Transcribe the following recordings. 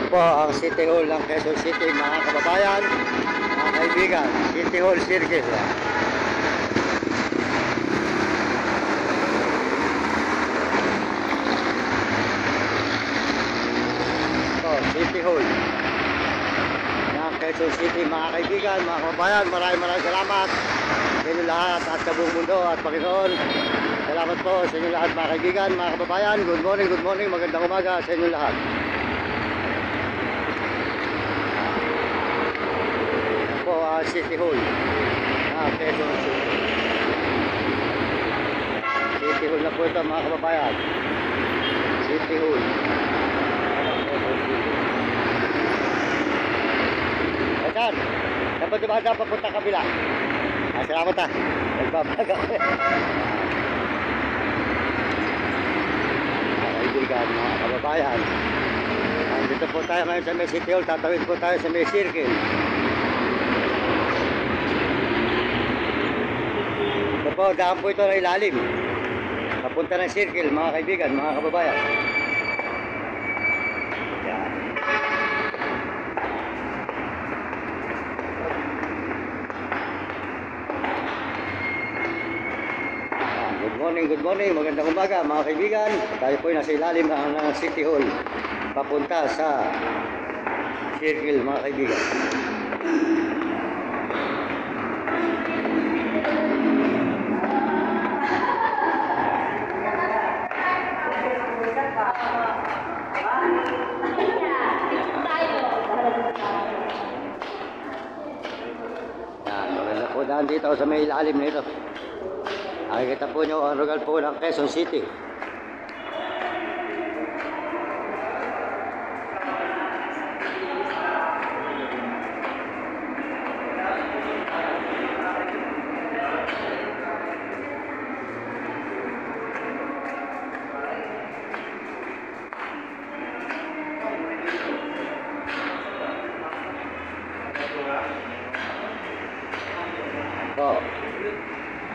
po ang City Hall ng Quezon City, mga kababayan, mga kaibigan. City Hall Circle. Ito, City Hall ng Quezon City, mga kaibigan, mga kababayan. Maraming salamat sa inyo lahat at sa buong mundo at Panginoon. Salamat po sa inyo lahat, mga kaibigan, mga kababayan. Good morning, magandang umaga sa inyo lahat. City Hall Quezon City. City Hall na po ito, mga kababayan. City Hall Quezon City. Ayan, dapat diba papunta kabila. Salamat nagbabaga ko. Mga kaibigan, mga kababayan, dito po tayo ngayon sa may City Hall. Tatawid po tayo sa may circle. Po, daan po ito na ilalim papunta ng circle, mga kaibigan, mga kababayan. Yan. Good morning, magandang umaga, mga kaibigan. Tayo po ay nasa ilalim ng City Hall papunta sa circle, mga kaibigan. Daan dito sa may ilalim nito. Nakikita po nyo ang lugar po ng Quezon City.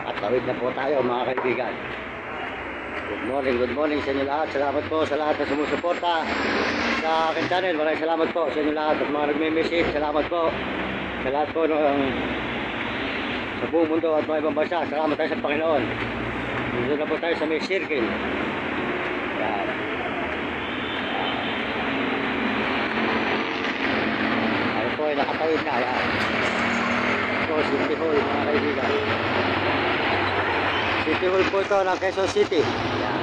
At tawid na po tayo, mga kaibigan. Good morning sa inyo lahat. Salamat po sa lahat na sumusuporta sa aking channel. Maraming salamat po sa inyo lahat at mga nagme-message. Salamat po sa lahat po sa buong mundo at mga ibang bansa. Salamat tayo sa Panginoon. Dito na po tayo sa may circle. Yan. Ano po ay nakatawid na. Yan. Ito, City Hall, mga kaibigan. City Hall po ito ng Quezon City. Yan.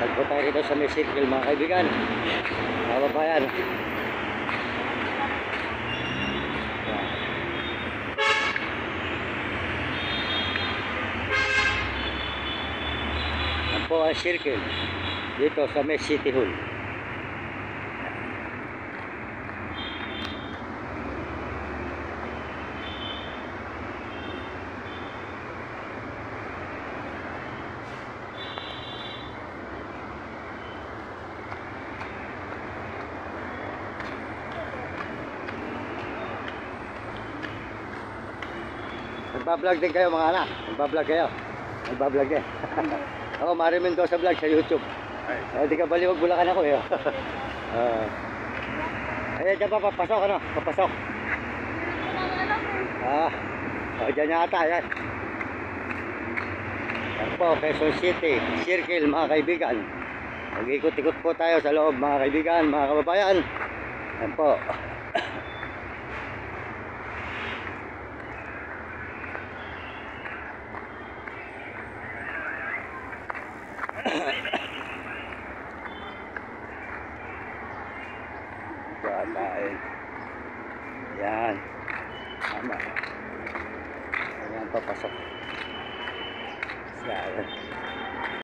Saan po tayo rito sa may circle, mga kaibigan, mga kababayan. Yan po ang circle dito sa may City Hall. Nagbablog din kayo, mga anak. Nagbablog kayo. Nagbablog din. Ako, Mario Mendoza vlog sa YouTube. Di ka baliwag, Bulacan ako eh. Ayan, dyan pa, papasok ano? Papasok. Dyan yata, yan. Yan po, Quezon City Circle, mga kaibigan. Mag-ikot-ikot po tayo sa loob, mga kaibigan, mga kababayan. Yan po. Yan. Tama. Ayan, papasok. Yan.